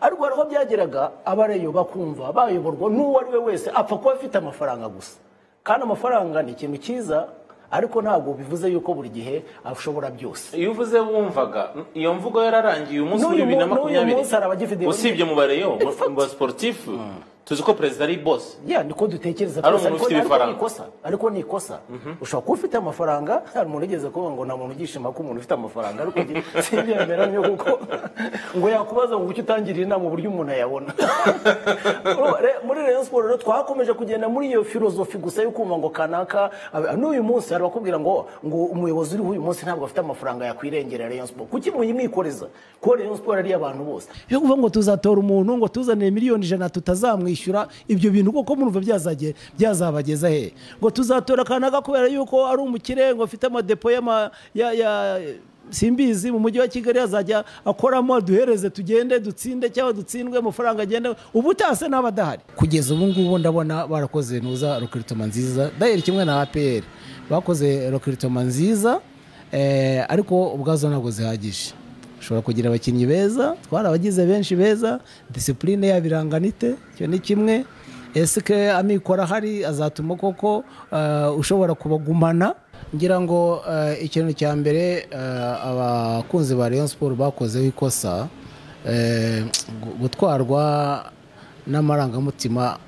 ariko haraho byageraga abareyo bakumva bayoborwa n'uwo ari we wese apfa kuba afite amafaranga gusa, kandi amafaranga ni ikintu cyiza, ariko ntabwo bivuze yuko buri gihe ashobora byose. Iyo uvuze wumvaga iyo mvugo yararangiye umunsi wa 2020 usibye mu bareyo mu sportif tuzi ko president ari boss niko dutekereza ariko ni ikosa. Ushobora kuba ufite amafaranga, hari umuntu ugeze kuvuga ngo nta muntu ugishima ko umuntu ufite amafaranga, ariko sibyemera nyo kuko ngo yakubaza ngo ucyo utangirira inama mu buryo umuntu ayabona. Muri Rayon Sport rero twakomeje kugenda muri iyo filozofi gusa yo kumva ngo kanaka n'uyu munsi hari bakubwira ngo umuyobozi uri uyu munsi ntabwo afite amafaranga yakwirengera Rayon Sport. Kuki muyimwikoreza ko Rayon Sport ari abantu bose? Byo kuvuga ngo tuzatora umuntu ngo tuzane miliyoni 100 tutazamwishyura, ibyo bintu koko murumva byazabageza he? Ngo tuzatora kanaka kubera yuko ari umukire ngo afite amadepo ya simbizi mu mujyi wa Kigali azajya akoramo duhereze tugende dutsinde cyangwa dutsindwe amafaranga agenda ubutase n'abadahari. Kugeza ubu ngubu ndabona barakoze nuza recruitment nziza, daire kimwe na APR bakoze recruitment nziza, ariko ubwazo ntabwo zihagije. Ushobora kugira abakinnyi beza, twara abagize benshi beza, discipline yabiranganite, cyo ni kimwe. Eske amikora hari azatuma koko ushobora kubagumana. Ngira ngo ikintu cya mbere abakunzi ba Rayon Sport bakoze ikosa, gutwarwa n'amarangamutima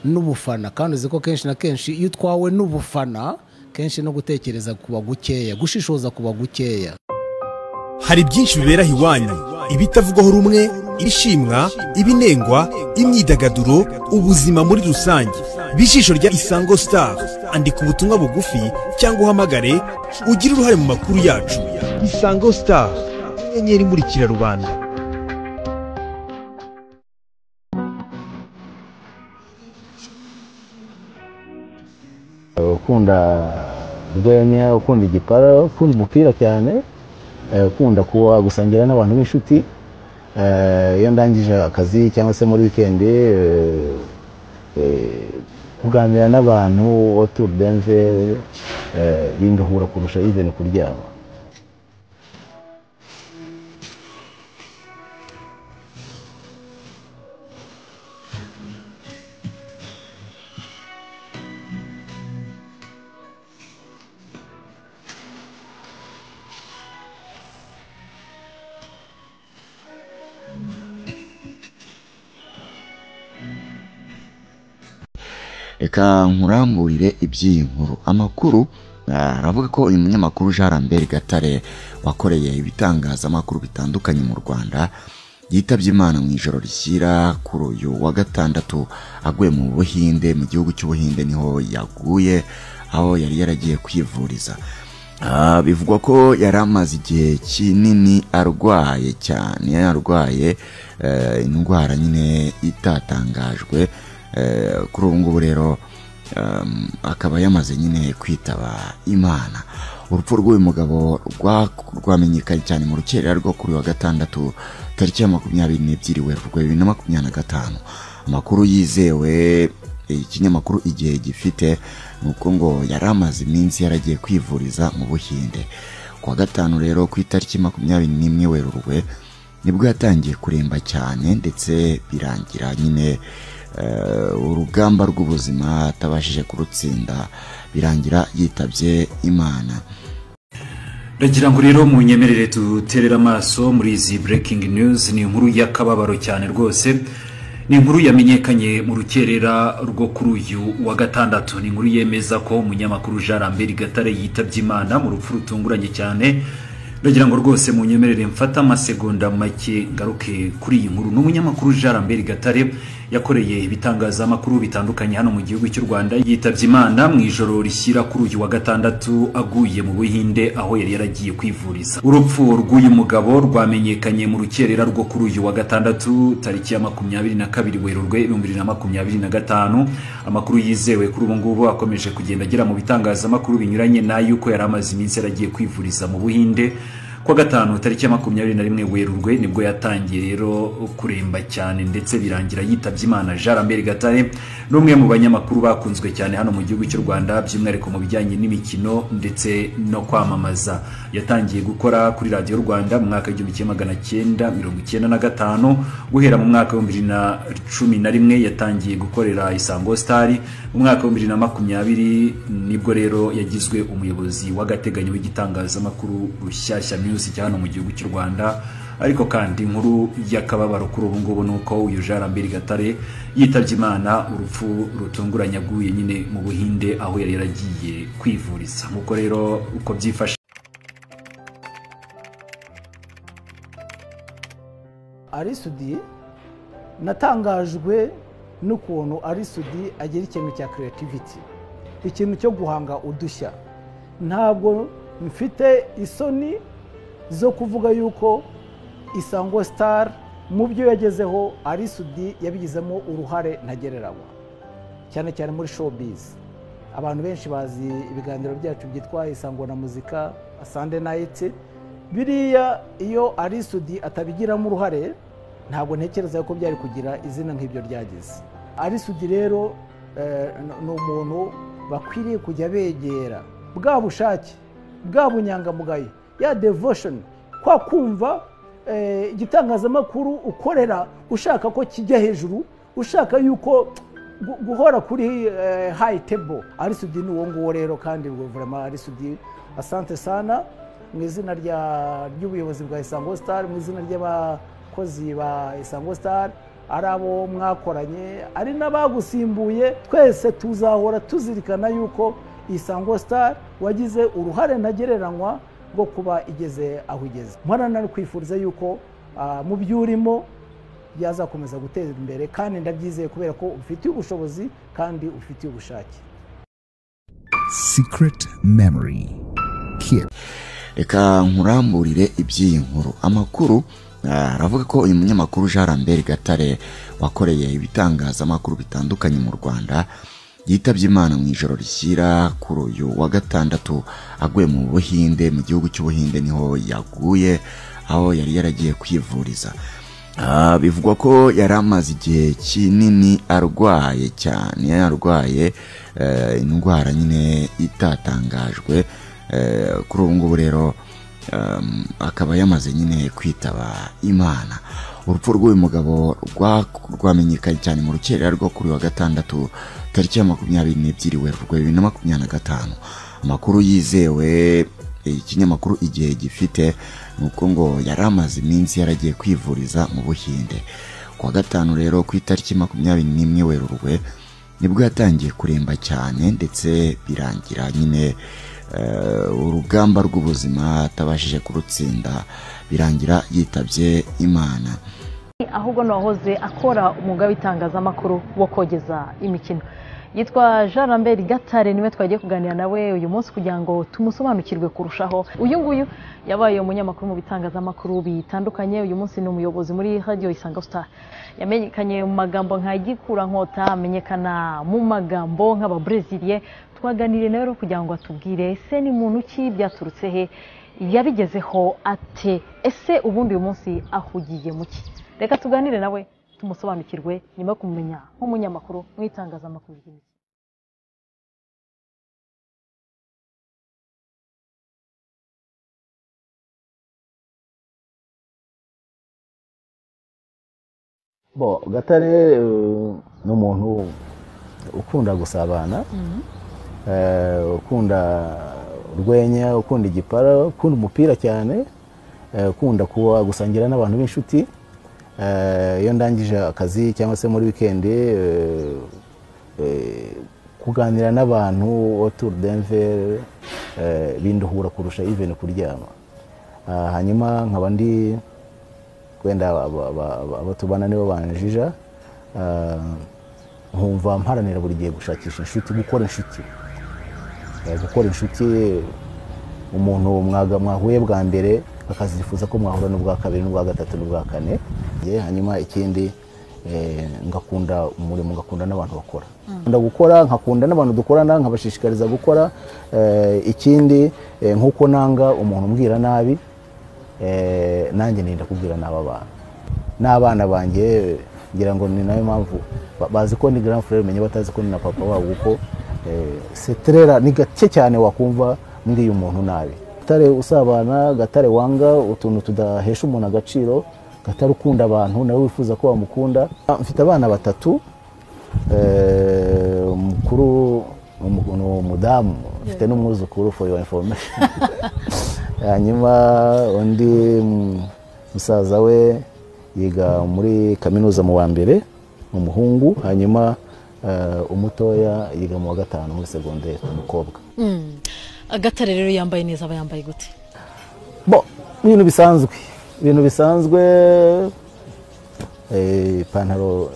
n'ubufana, kandi uziko kenshi na kenshi iyo twawe n'ubufana kenshi no gutekereza kuba gukeya, gushishoza kuba gukeya. Hari byinshi bibera hiwanyu, ibitavugwaho rumwe, ibishimwa, ibinengwa, imyidagaduro, ubuzima muri rusange. Bijisho rya Isango Star, andika ubutumwa bugufi cyangwa uhamagare ugira uruhare mu makuru yacu. Isango Star, inyenyeri imurikira rubanda. Ukunda rwenya, ukunda igipara, ukunda umupira cyane, ukunda kuba gusangira n'abantu b'inshuti. Iyo ndangije akazi cyangwa se muri weekend kuganira n'abantu autour d'un verre binduhura kurusha even kuryama. Eka nkuramburire iby'iyi nkuru. Amakuru aravuga ko uyu munyamakuru Jean Lambert Gatare wakoreye ibitangazamakuru bitandukanye mu Rwanda yitabye Imana mu ijoro rishyira kuri uyu wa gatandatu aguye mu Buhinde, mu gihugu cy'Ubuhinde niho yaguye, aho yari yaragiye kwivuriza. Bivugwa ko yari amaze igihe kinini arwaye cyane, arwaye indwara nyine itatangajwe. Kuri ubu ngubu rero akaba yamaze nyine kwitaba Imana. Urupfu rw'uyu mugabo rwamenyekanye cyane mu rukerera rwo kuri wa gatandatu tariki ya 22 Werurwe 2025. Amakuru yizewe ikinyamakuru Igihe gifite nuko ngo yari amaze iminsi yaragiye kwivuriza mu Buhinde. Kwa gatanu rero ku itariki 21 Werurwe nibwo yatangiye kuremba cyane, ndetse birangira nyine urugamba rw'ubuzima atabashije kurutsinda, birangira yitabye Imana. Ndagira ngo rero mu nyemerere tuterera amaso muri izi breaking news. Ni inkuru y'akababaro cyane rwose, ni inkuru yamenyekanye mu rukerera rwo kuri uyu wa gatandatu. Ni inkuru yemeza ko umunyamakuru Jean Lambert Gatare yitabye Imana mu rupfu rutunguranye cyane. Ndagira ngo rwose mu nyemerere mfata amasegonda make ngaruke kuri iyi nkuru. N'umunyamakuru Jean Lambert Gatare yakoreye ibitangazamakuru bitandukanye hano mu gihugu cy'u Rwanda yitabye Imana mu ijoro rishyira kuri uyu wa gatandatu aguye mu Buhinde, aho yari yaragiye kwivuriza. Urupfu rw'uyu mugabo rwamenyekanye mu rukerera rwo kuri uyu wa gatandatu tariki ya 22 Werurwe 2025. Amakuru yizewe kuri ubu ngubu akomeje kugenda agera mu bitangazamakuru binyuranye na yuko yari amaze iminsi yaragiye kwivuriza mu Buhinde. kwa gatanu tariki ya 21 Werurwe nibwo yatangiye rero kuremba cyane ndetse birangira yitabye Imana. Jean Lambert Gatare n'umwe mu banyamakuru bakunzwe cyane hano mu gihugu cy'u Rwanda by'umwihariko mu bijyanye n'imikino ndetse no kwamamaza. Yatangiye gukora kuri Radio Rwanda mu mwaka w'1995 guhera mu mwaka w'2011 yatangiye gukorera Isango Star. Mu mwaka w'2020 nibwo rero yagizwe umuyobozi w'agateganyo w'igitangazamakuru Rushyashya News cyane mu gihugu cy'u Rwanda. Ariko kandi inkuru y'akababaro kuri ubu ngubu nuko uyu Jean Lambert Gatare yitabye Imana urupfu rutunguranye aguye nyine mu Buhinde aho yari yaragiye kwivuriza. Nkuko rero uko byifashe Arisudi natangajwe n'ukuntu Arisudi agira ikintu cya creativity, ikintu cyo guhanga udushya. Ntabwo mfite isoni zo kuvuga yuko Isango Star mu byo yagezeho Arisudi yabigizemo uruhare ntagereranywa, cyane cyane muri showbiz. Abantu benshi bazi ibiganiro byacu byitwa Isango na Muzika, Sunday Night. Biriya iyo Arisudi atabigiramo uruhare ntabwo ntekereza ko byari kugira izina nk'ibyo ryagize. Arisudi rero ni umuntu bakwiriye kujya begera, bwa bushake, bwa bunyangamugayo, ya devotion, kwa kumva igitangazamakuru ukorera ushaka ko kijya hejuru, ushaka yuko guhora kuri high table. Arisudi ni uwo nguwo rero, kandi vraiment Arisudi asante sana mu izina ry'ubuyobozi bwa Isango Star, mu izina ry'abakozi ba Isango Star, ari abo mwakoranye, ari n'abagusimbuye. Twese tuzahora tuzirikana yuko Isango Star wagize uruhare ntagereranywa rwo kuba igeze aho igeze. Mwarana kwifuriza yuko mu byurimo byazakomeza guteza imbere, kandi ndabyizeye kubera ko ufite ubushobozi kandi ufite ubushake. Secret Memory. Reka nkuramburire iby'iyi nkuru. Amakuru aravuga ko uyu munyamakuru Jean Lambert Gatare wakoreye ibitangazamakuru bitandukanye mu Rwanda yitabye Imana mu ijoro rishyira kuri uyu wa gatandatu aguye mu Buhinde, mu gihugu cy'Ubuhinde niho yaguye, aho yari yaragiye kwivuriza. Bivugwa ko yari amaze igihe kinini arwaye cyane, arwaye indwara nyine itatangajwe. Kuri ubu ngubu rero akaba yamaze nyine kwitaba Imana. Urupfu rw'uyu mugabo rwamenyekanye cyane mu rukerera rwo kuri wa gatandatu tariki ya 22 Werurwe 2025. Amakuru yizewe ikinyamakuru Igihe gifite nuko ngo yari amaze iminsi yaragiye kwivuriza mu Buhinde. Ku wa gatanu rero ku itariki 21 Werurwe nibwo yatangiye kuremba cyane, ndetse birangira nyine urugamba rw'ubuzima atabashije kurutsinda, birangira yitabye Imana. Ahubwo nahoze akora umwuga w'itangazamakuru wo kogeza imikino. Yitwa Jean Lambert Gatare, niwe twagiye kuganira nawe uyu munsi kugira ngo tumusobanukirwe kurushaho. Uyu nguyu yabaye umunyamakuru mu bitangazamakuru bitandukanye. Uyu munsi ni umuyobozi muri Radio Isango Star. Yamenyekanye mu magambo nka Gikura Nkota, amenyekana mu magambo nk'aba Brazilian. Twaganire nawe kugira ngo atubwire ese ni muntu ki, byaturutse he, yabigezeho ate, ese ubundi uyu munsi ahugiye mu ki. Reka tuganire nawe tumusobanukirwe nyuma kumenya nk'umunyamakuru mu itangazamakuru ry'imikino. Gatare ni umuntu ukunda gusabana, ukunda urwenya, ukunda igipara, ukunda umupira cyane, ukunda kuba gusangira n'abantu b'inshuti. Iyo ndangije akazi cyangwa se muri weekend kuganira n'abantu autour d'enver binduhura kurusha even kuryama. Hanyuma nkaba ndi kwenda abo tubana nibo banjija, nkumva mparanira buri gihe gushakisha inshuti, gukora inshuti. Umuntu mwahuye bwa mbere akazifuza ko mwahura n'ubwa kabiri n'ubwa gatatu n'ubwa kane. Hanyuma ikindi ngakunda umurimo, ngakunda n'abantu bakora. Ndagukora, nkakunda n'abantu dukorana, nkabashishikariza gukora. Ikindi nkuko nanga umuntu umbwira nabi, nanjye ninda kubwira n'abana banjye ngira ngo ni nayo mpamvu bazi ko ni grand frère menye batazi ko ni na papa wabo kuko setrera ni gake cyane wakumva mbwiye umuntu nabi. Gatare usabana, Gatare wanga utuntu tudahesha umuntu agaciro, Gatare ukunda abantu nawe wifuza ko bamukunda. Mfite abana batatu, umukuru umudamu, mfite n'umwuzukuru for your information. Hanyuma undi musaza we yiga muri kaminuza mu wa mbere, umuhungu. Hanyuma umutoya yiga mu wa gatanu muri secondaire, umukobwa. Gatare rero yambaye neza, aba yambaye gute? Ibintu bisanzwe, ipantaro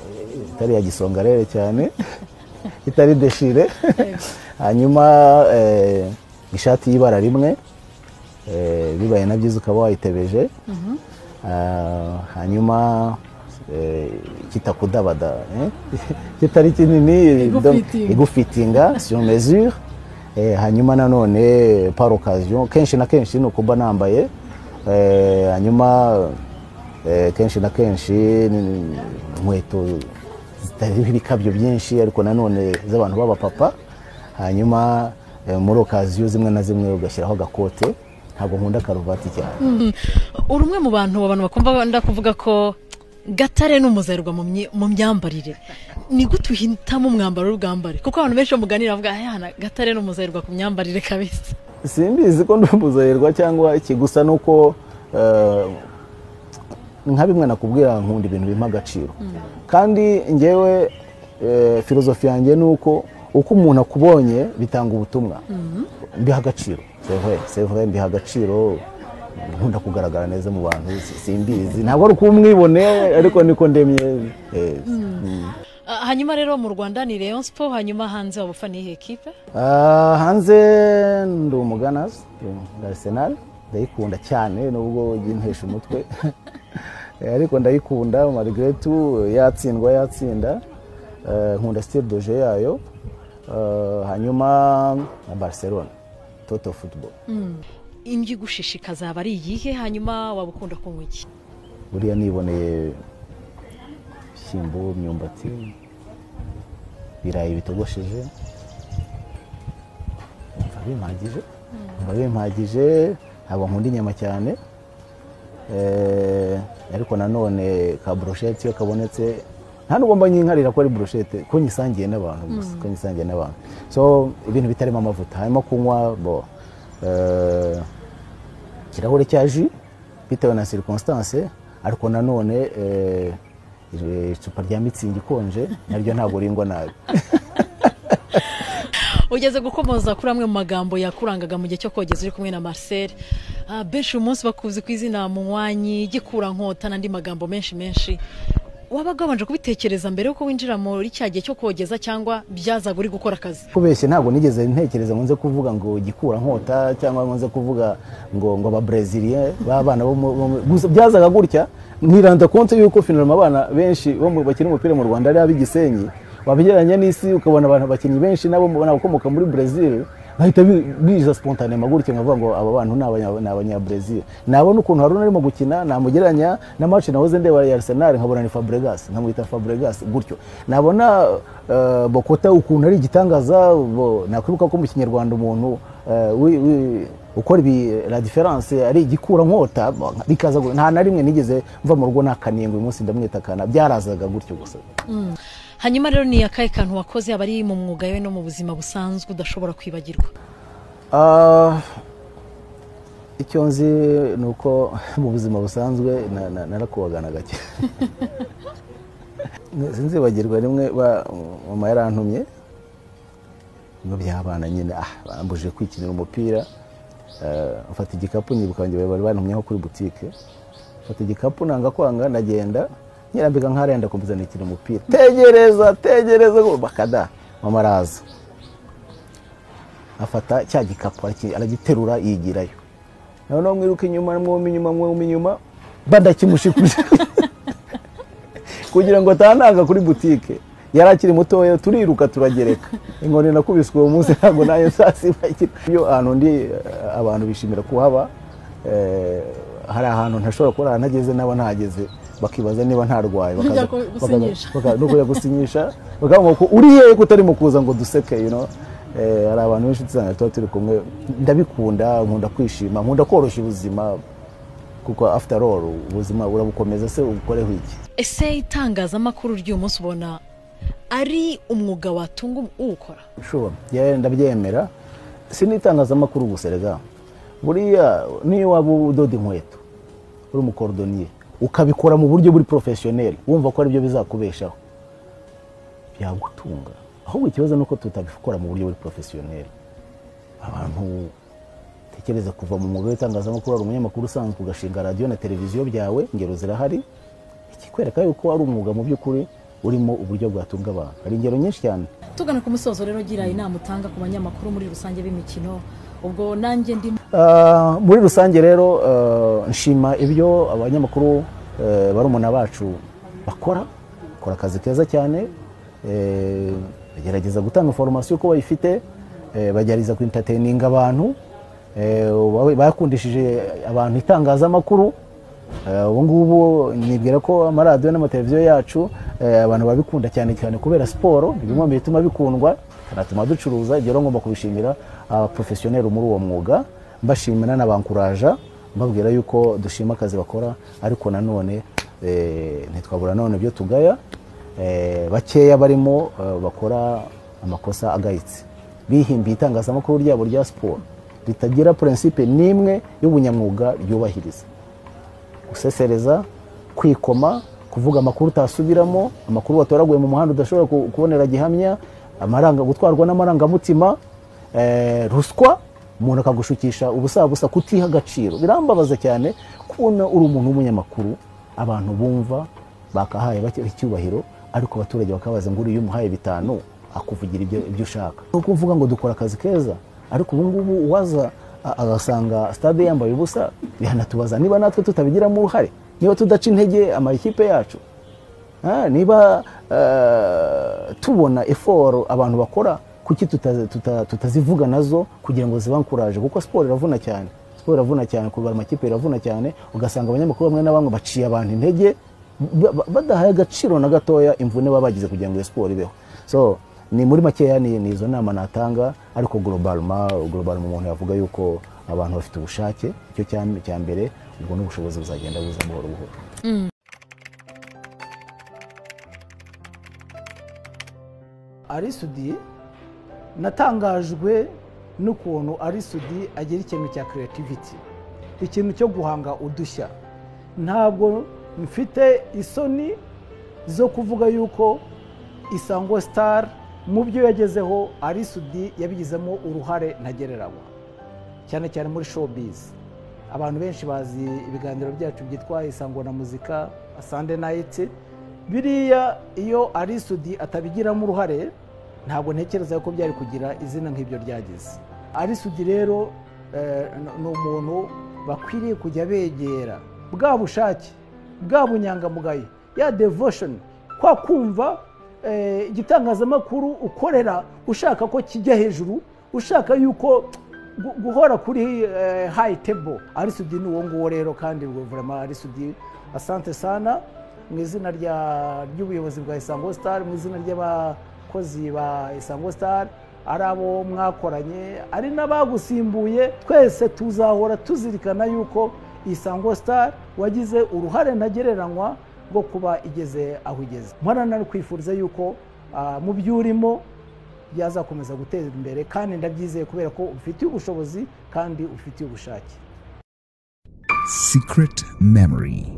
itari ya gisongarere cyane, itari deshire. Hanyuma ishati y'ibara rimwe, bibaye na byiza ukaba wayitebeje. Hanyuma kitakudabada, kitari kinini, igufitinga sur mesure. Hanyuma nanone par occasion kenshi na kenshi nuko mba nambaye. Hanyuma kenshi na kenshi inkweto zitari ibikabyo byinshi ariko nanone z'abantu baba papa. Hanyuma muri occasion zimwe na zimwe ugashyiraho gakote, ntabwo nkunda karuvati cyane. Urumwe mu bantu bakumva ndakuvuga ko Gatare n'umuzerwa mu myambarire. Ni gute uhitamo umwambaro w'ubwambare? Kuko abantu benshi bamuganira bavuga Gatare n'umuzerwa ku myambarire kabisa. Simbizi ko ndumuzerwa cyangwa iki, gusa nuko nka bimwe nakubwira nkunda ibintu bimpa agaciro. Kandi ngewe filozofi yanjye nuko uko umuntu akubonye bitanga ubutumwa. Mbiha agaciro. C'est vrai mbiha agaciro. Nkunda kugaragara neza mu bantu, simbizi ntabwo ari kumwibone ariko niko ndemye. Hanyuma rero mu Rwanda ni Rayon Sport, hanyuma hanze wabufana ihe equipe? Hanze ndi umuganas, Arsenal, ndayikunda cyane nubwo yintesha umutwe. Ariko ndayikunda malgré tout, yatsinda. Nkunda style de jeu yayo. Hanyuma Barcelona, Total Football. Imbi gushishikaza bari iyihe, hanyuma wabukunda kunywa iki? Buriya niboneye shimbo, myumbati, birayi bitogosheje, bimpagije. Ntabwo nkunda inyama cyane, ariko nanone ka brochette iyo kabonetse nta nubwo mba nyinkarira ko ari brochette, ko nyisangiye n'abantu gusa, so ibintu bitarimo amavuta. Harimo kunywa ikirahure cya jus bitewe na circonstance, ariko nanone icupa rya mitsingi ikonje naryo ntabwo ringwa nabi. Ugeze gukomoza kuri amwe mu magambo yakurangaga mu gihe cyo kogeza uri kumwe na Marcel. Benshi umunsi bakuzi ku izina Munywanyi, Gikura nkota n'andi magambo menshi. Wabagabanje kubitekereza mbere uko winjira muri cyagiye cyo kogeza cyangwa byaza uri gukora akazi? Kubeshye ntabwo nigeze ntekereza ngo nze kuvuga ngo Gikura nkota cyangwa ngo nze kuvuga ngo aba Brazilien babana gusa byazaga gutya. Niranda konte yuko finalement abana benshi bo bakina umupira mu Rwanda ari abigisenyi, wabigeranya n'isi ukabona abantu bakinyi benshi nabo mubona bakomoka muri Brazil, bahita biza spontanément gutya nkavuga ngo aba bantu ni abanya Brazil. Nabona ukuntu Haruna arimo gukina, namugeranya na match nahoze ndeba ya Arsenal nkabona ni Fabregas, nkamwita Fabregas gutyo. Nabona Bokota ukuntu ari igitangaza, nakwibuka ko mu Kinyarwanda umuntu ukora la différence ari Gikura nkota, bikaza nta na rimwe nigeze mva mu rugo nakaniye ngo uyu munsi ndamwita kana, byarazaga gutyo gusa. Hanyuma rero ni akahe kantu wakoze abari mu mwuga we no mu buzima busanzwe udashobora kwibagirwa? Icyo nzi nuko mu buzima busanzwe narakubagana gake. Sinzibagirwa rimwe mama yarantumye ngo byabana nyine bambuje kwikinira umupira. Mfata igikapu, nibuka ngiye bari bantumyeho kuri boutique. Mfata igikapu nanga kwanga, ndagenda nyirambika nkarenda kumuzana ikina umupira. Tegereza bakada. Mama araza afata cya gikapu aragiterura yigirayo. Noneho mwiruka inyuma bandakimushikuje kugira ngo atanaga kuri boutique. Yarakiri mutoya, turiruka turagereka. Inkoni nakubiswe uwo munsi ntabwo nayo sasi bakira. Iyo ahantu ndi abantu bishimira kuhaba, hari ahantu ntashobora kurara ntageze nabo ntageze bakibaza niba ntarwaye bakaza gusinyisha bakavuga ko uri hehe kutari mu kuza ngo duseke hari abantu benshi usanga tuba turi kumwe ndabikunda nkunda kwishima nkunda koroshya ubuzima kuko after all ubuzima urabukomeza se ukoreho iki. Ese itangazamakuru ry'uyu munsi ubona ari umwuga watunga uwukora? Sure, ndabyemera. Si n'itangazamakuru gusa rega, buriya niyo waba udoda inkweto uri umukordoniye ukabikora mu buryo buri professionnel wumva ko ari byo bizakubeshaho byagutunga. Ahubwo ikibazo nuko tutabikora mu buryo buri professionnel. Abantu tekereza kuva mu mwuga w'itangazamakuru ari umunyamakuru usanzwe ugashinga radio na televiziyo byawe, ingero zirahari, ikikwereka yuko ari umwuga mu by'ukuri urimo uburyo bwatunga abantu. Hari ingero nyinshi cyane. Tugana ku musozo rero gira inama utanga ku banyamakuru muri rusange b'imikino, ubwo nanjye ndi muri rusange rero nshima ibyo abanyamakuru barumuna bacu bakora akazi keza cyane, bagerageza gutanga information ko bayifite, bagerageza ku entertaining abantu, bakundishije abantu itangazamakuru. Ubu ngubu nibwira ko amaradiyo n'amateleviziyo yacu abantu babikunda cyane cyane kubera siporo, bimwe bituma bikundwa, kanatuma ducuruza. Ibyo rero ngomba kubishimira abaprofessionnel muri uwo mwuga, mbashimira n'abankuraja, mbabwira yuko dushima akazi bakora, ariko nanone ntitwabura none byo tugaya. Bakeya barimo bakora amakosa agayitse, bihimbiye itangazamakuru ryabo rya siporo ritagira principe nimwe y'ubunyamwuga ryubahiriza. Gusesereza, kwikoma, kuvuga amakuru utasubiramo, amakuru watoraguye mu muhanda udashobora kubonera gihamya, gutwarwa n'amarangamutima, ruswa, umuntu akagushukisha ubusa kutiha agaciro. Birambabaza cyane kubona uri umuntu w'umunyamakuru abantu bumva bakahaye icyubahiro, ariko abaturage bakabaza ngo uri umuhaye 5 akuvugira ibyo ushaka. Nuko uvuga ngo dukora akazi keza, ariko ubu ngubu uwaza agasanga stade yambaye ubusa, bihanatubaza niba natwe tutabigiramo uruhare, niba tudaca intege amakipe yacu, niba tubona effort abantu bakora, kuki tutazivuga nazo kugira ngo zibankuraje, kuko sport iravuna cyane. Sport iravuna cyane, kubara amakipe iravuna cyane, ugasanga abanyamakuru bamwe na bamwe baciye abantu intege badahaye agaciro na gatoya imvune babagize kugira ngo sport ibeho. So ni muri makeya ni izo nama natanga, ariko global umuntu yavuga yuko abantu bafite ubushake, icyo cya mbere, ubwo n'ubushobozi buzagenda buza buhoro buhoro. Arisudi natangajwe n'ukuntu Arisudi agira ikintu cya creativity, ikintu cyo guhanga udushya. Ntabwo mfite isoni zo kuvuga yuko Isango Star mu byo yagezeho Arisudi yabigizemo uruhare ntagereranywa, cyane cyane muri showbiz. Abantu benshi bazi ibiganiro byacu byitwa Isango na Muzika, Sunday Night. Biriya iyo Arisudi atabigiramo uruhare, ntabwo ntekereza ko byari kugira izina nk'ibyo ryagize. Arisudi rero ni umuntu bakwiriye kujya begera, bwa bushake, bwa bunyangamugayo, ya devotion, kwa kumva igitangazamakuru ukorera ushaka ko kijya hejuru, ushaka yuko guhora kuri high table. Arisudi ni uwo nguwo rero, kandi vraiment Arisudi asante sana mu izina ry'ubuyobozi bwa Isango Star, mu izina ry'abakozi ba Isango Star, ari abo mwakoranye, ari n'abagusimbuye. Twese tuzahora tuzirikana yuko Isango Star wagize uruhare ntagereranywa bwo kuba igeze aho igeze. Mwarana kwifuriza yuko mu byurimo byazakomeza guteza imbere, kandi ndabyizeye kubera ko ufitiye ubushobozi kandi ufitiye ubushake. Secret Memory.